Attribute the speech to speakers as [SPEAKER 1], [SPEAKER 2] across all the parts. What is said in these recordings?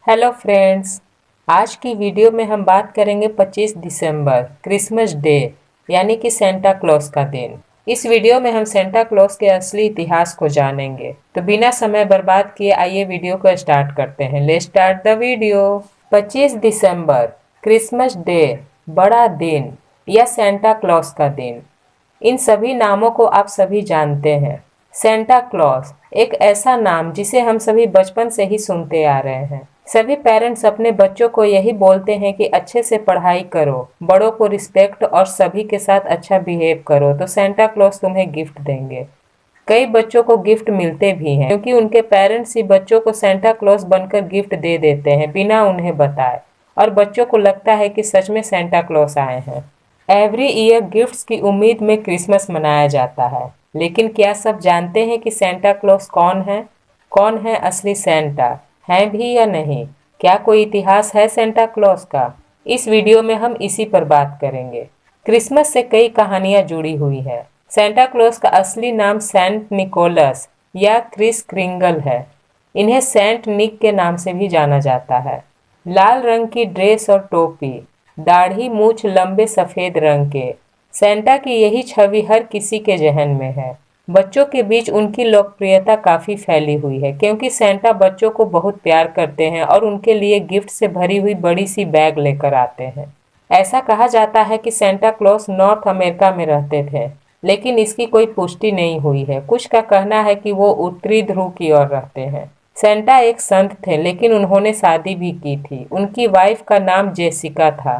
[SPEAKER 1] Hello friends. आज की video में हम बात करेंगे 25 दिसंबर क्रिसमस डे यानी कि सेंटा क्लॉस का दिन। इस वीडियो में हम सेंटा क्लॉस के असली इतिहास को जानेंगे। तो बिना समय बर्बाद किए आइए वीडियो को स्टार्ट करते हैं। Let's start the video. 25 December Christmas day, बड़ा दिन या सेंटा क्लॉस का दिन, इन सभी नामों को आप सभी जानते हैं। सेंटा क्लॉस एक ऐसा नाम जिसे हम सभी बचपन से ही सुनते आ रहे हैं। सभी पेरेंट्स अपने बच्चों को यही बोलते हैं कि अच्छे से पढ़ाई करो, बड़ों को रिस्पेक्ट और सभी के साथ अच्छा बिहेव करो तो सेंटा क्लॉस तुम्हें गिफ्ट देंगे। कई बच्चों को गिफ्ट मिलते भी हैं क्योंकि उनके पेरेंट्स ही बच्चों को सेंटा क्लॉस बनकर गिफ्ट दे देते हैं बिना उन्हें बताए, और बच्चों को लगता है कि सच में सेंटा क्लॉस आए हैं। एवरी ईयर गिफ्ट्स की उम्मीद में क्रिसमस मनाया जाता है, लेकिन क्या सब जानते हैं कि सेंटा क्लॉस कौन है? कौन है असली सेंटा? है भी या नहीं? क्या कोई इतिहास है सेंटा क्लॉस का? इस वीडियो में हम इसी पर बात करेंगे। क्रिसमस से कई कहानियां जुड़ी हुई है। सेंटा क्लॉस का असली नाम सेंट निकोलस या क्रिस क्रिंगल है। इन्हें सेंट निक के नाम से भी जाना जाता है। लाल रंग की ड्रेस और टोपी, दाढ़ी मूछ लंबे सफेद रंग के, सेंटा की यही छवि हर किसी के जहन में है। बच्चों के बीच उनकी लोकप्रियता काफी फैली हुई है क्योंकि सेंटा बच्चों को बहुत प्यार करते हैं और उनके लिए गिफ्ट से भरी हुई बड़ी सी बैग लेकर आते हैं। ऐसा कहा जाता है कि सेंटा क्लॉस नॉर्थ अमेरिका में रहते थे, लेकिन इसकी कोई पुष्टि नहीं हुई है। कुछ का कहना है कि वो उत्तरी ध्रुव की ओर रहते हैं। सेंटा एक संत थे, लेकिन उन्होंने शादी भी की थी। उनकी वाइफ का नाम जेसिका था,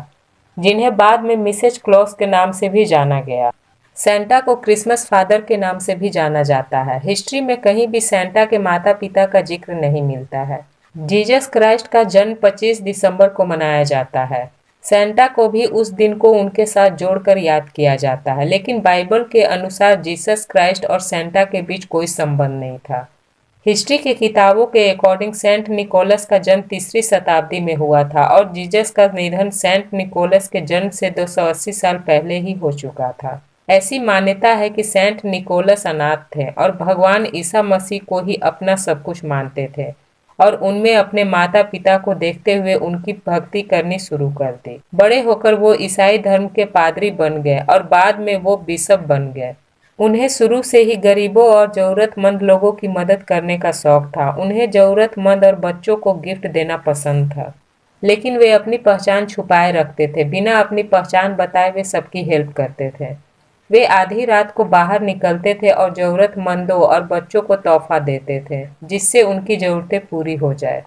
[SPEAKER 1] जिन्हें बाद में मिसेज क्लॉस के नाम से भी जाना गया। सेंटा को क्रिसमस फादर के नाम से भी जाना जाता है। हिस्ट्री में कहीं भी सेंटा के माता पिता का जिक्र नहीं मिलता है। जीसस क्राइस्ट का जन्म 25 दिसंबर को मनाया जाता है। सेंटा को भी उस दिन को उनके साथ जोड़कर याद किया जाता है, लेकिन बाइबल के अनुसार जीसस क्राइस्ट और सेंटा के बीच कोई संबंध नहीं था। हिस्ट्री की किताबों के अकॉर्डिंग सेंट निकोलस का जन्म तीसरी शताब्दी में हुआ था और जीसस का निधन सेंट निकोलस के जन्म से 280 साल पहले ही हो चुका था। ऐसी मान्यता है कि सेंट निकोलस अनाथ थे और भगवान ईसा मसीह को ही अपना सब कुछ मानते थे, और उनमें अपने माता पिता को देखते हुए उनकी भक्ति करनी शुरू कर दी। बड़े होकर वो ईसाई धर्म के पादरी बन गए और बाद में वो बिशप बन गए। उन्हें शुरू से ही गरीबों और जरूरतमंद लोगों की मदद करने का शौक था। उन्हें जरूरतमंद और बच्चों को गिफ्ट देना पसंद था, लेकिन वे अपनी पहचान छुपाए रखते थे। बिना अपनी पहचान बताए वे सबकी हेल्प करते थे। वे आधी रात को बाहर निकलते थे और जरूरतमंदों और बच्चों को तोहफा देते थे, जिससे उनकी जरूरतें पूरी हो जाए।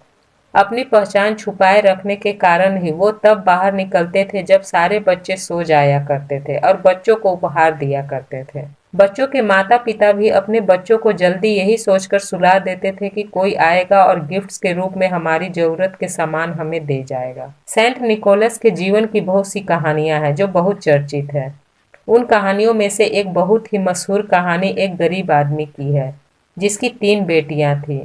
[SPEAKER 1] अपनी पहचान छुपाए रखने के कारण ही वो तब बाहर निकलते थे जब सारे बच्चे सो जाया करते थे और बच्चों को उपहार दिया करते थे। बच्चों के माता पिता भी अपने बच्चों को जल्दी यही सोचकर सुला देते थे कि कोई आएगा और गिफ्ट्स के रूप में हमारी जरूरत के सामान हमें दे जाएगा। सेंट निकोलस के जीवन की बहुत सी कहानियां हैं जो बहुत चर्चित है। उन कहानियों में से एक बहुत ही मशहूर कहानी एक गरीब आदमी की है, जिसकी 3 बेटियां थीं।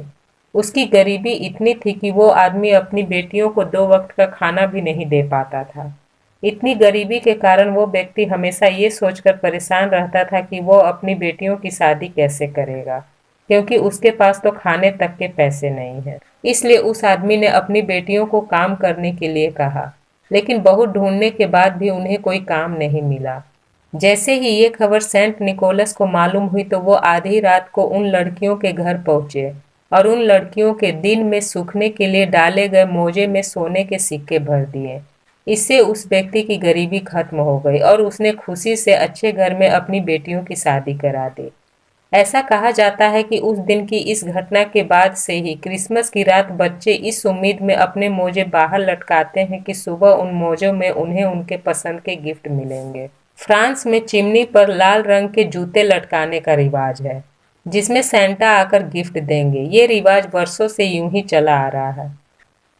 [SPEAKER 1] उसकी गरीबी इतनी थी कि वो आदमी अपनी बेटियों को 2 वक्त का खाना भी नहीं दे पाता था। इतनी गरीबी के कारण वो व्यक्ति हमेशा ये सोचकर परेशान रहता था कि वो अपनी बेटियों की शादी कैसे करेगा, क्योंकि उसके पास तो खाने तक के पैसे नहीं हैं। इसलिए उस आदमी ने अपनी बेटियों को काम करने के लिए कहा, लेकिन बहुत ढूंढने के बाद भी उन्हें कोई काम नहीं मिला। जैसे ही ये खबर सेंट निकोलस को मालूम हुई तो वो आधी रात को उन लड़कियों के घर पहुंचे और उन लड़कियों के दिन में सूखने के लिए डाले गए मोजे में सोने के सिक्के भर दिए। इससे उस व्यक्ति की गरीबी खत्म हो गई और उसने खुशी से अच्छे घर में अपनी बेटियों की शादी करा दी। ऐसा कहा जाता है कि उस दिन की इस घटना के बाद से ही क्रिसमस की रात बच्चे इस उम्मीद में अपने मोजे बाहर लटकाते हैं कि सुबह उन मोजों में उन्हें उनके पसंद के गिफ्ट मिलेंगे। फ्रांस में चिमनी पर लाल रंग के जूते लटकाने का रिवाज है, जिसमें सेंटा आकर गिफ्ट देंगे। ये रिवाज वर्षों से यूं ही चला आ रहा है।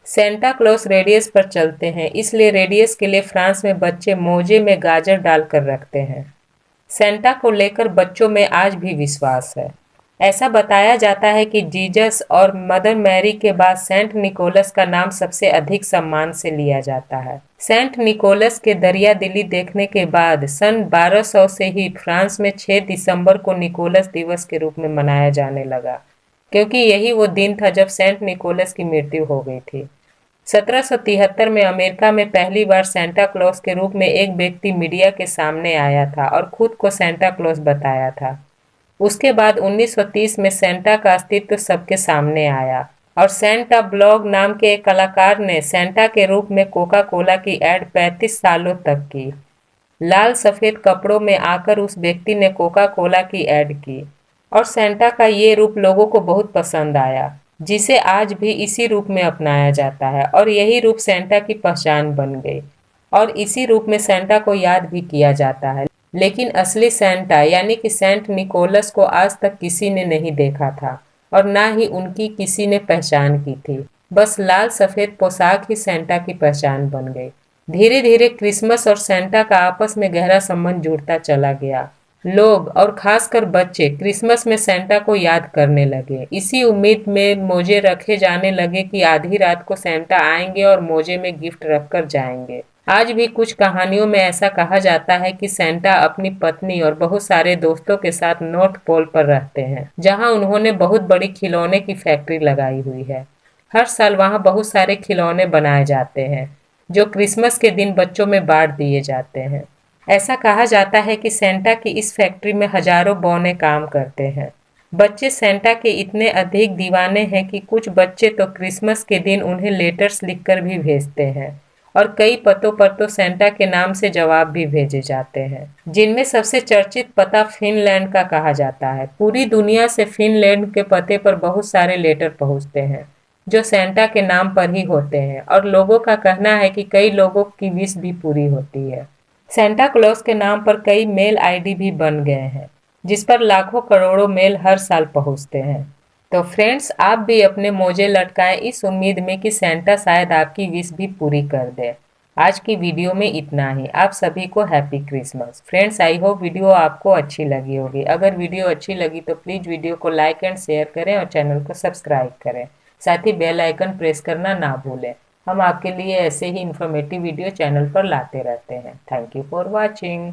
[SPEAKER 1] सेंटा क्लॉस रेडियस पर चलते हैं, इसलिए रेडियस के लिए फ्रांस में बच्चे मोजे में गाजर डालकर रखते हैं। सेंटा को लेकर बच्चों में आज भी विश्वास है। ऐसा बताया जाता है कि जीसस और मदर मैरी के बाद सेंट निकोलस का नाम सबसे अधिक सम्मान से लिया जाता है। सेंट निकोलस के दरिया दिली देखने के बाद सन 1200 से ही फ्रांस में 6 दिसंबर को निकोलस दिवस के रूप में मनाया जाने लगा, क्योंकि यही वो दिन था जब सेंट निकोलस की मृत्यु हो गई थी। 1773 में अमेरिका में पहली बार सेंटा क्लॉज के रूप में एक व्यक्ति मीडिया के सामने आया था और खुद को सेंटा क्लॉज बताया था। उसके बाद 1930 में सेंटा का अस्तित्व सबके सामने आया और सेंटा ब्लॉग नाम के एक कलाकार ने सेंटा के रूप में कोका कोला की एड 35 सालों तक की। लाल सफेद कपड़ों में आकर उस व्यक्ति ने कोका कोला की ऐड की और सेंटा का ये रूप लोगों को बहुत पसंद आया, जिसे आज भी इसी रूप में अपनाया जाता है और यही रूप सेंटा की पहचान बन गई और इसी रूप में सेंटा को याद भी किया जाता है। लेकिन असली सेंटा यानी कि सेंट निकोलस को आज तक किसी ने नहीं देखा था और ना ही उनकी किसी ने पहचान की थी। बस लाल सफेद पोशाक ही सेंटा की पहचान बन गई। धीरे धीरे क्रिसमस और सेंटा का आपस में गहरा संबंध जुड़ता चला गया। लोग और खासकर बच्चे क्रिसमस में सेंटा को याद करने लगे। इसी उम्मीद में मोजे रखे जाने लगे कि आधी रात को सेंटा आएंगे और मोजे में गिफ्ट रखकर जाएंगे। आज भी कुछ कहानियों में ऐसा कहा जाता है कि सेंटा अपनी पत्नी और बहुत सारे दोस्तों के साथ नॉर्थ पोल पर रहते हैं, जहां उन्होंने बहुत बड़ी खिलौने की फैक्ट्री लगाई हुई है। हर साल वहां बहुत सारे खिलौने बनाए जाते हैं जो क्रिसमस के दिन बच्चों में बांट दिए जाते हैं। ऐसा कहा जाता है कि सेंटा की इस फैक्ट्री में हजारों बौने काम करते हैं। बच्चे सेंटा के इतने अधिक दीवाने हैं कि कुछ बच्चे तो क्रिसमस के दिन उन्हें लेटर्स लिखकर भी भेजते हैं और कई पतों पर तो सेंटा के नाम से जवाब भी भेजे जाते हैं, जिनमें सबसे चर्चित पता फिनलैंड का कहा जाता है। पूरी दुनिया से फिनलैंड के पते पर बहुत सारे लेटर पहुंचते हैं जो सेंटा के नाम पर ही होते हैं और लोगों का कहना है कि कई लोगों की विश भी पूरी होती है। सेंटा क्लॉज के नाम पर कई मेल आईडी भी बन गए हैं जिस पर लाखों करोड़ों मेल हर साल पहुंचते हैं। तो फ्रेंड्स, आप भी अपने मोजे लटकाएं इस उम्मीद में कि सेंटा शायद आपकी विश भी पूरी कर दे। आज की वीडियो में इतना ही। आप सभी को happy Christmas. Friends, I hope video आपको अच्छी लगी होगी। अगर वीडियो अच्छी लगी तो प्लीज़ वीडियो को लाइक एंड शेयर करें और चैनल को सब्सक्राइब करें। साथ ही बेल आइकन प्रेस करना ना भूलें। हम आपके लिए ऐसे ही इन्फॉर्मेटिव वीडियो चैनल पर लाते रहते हैं। Thank you for watching.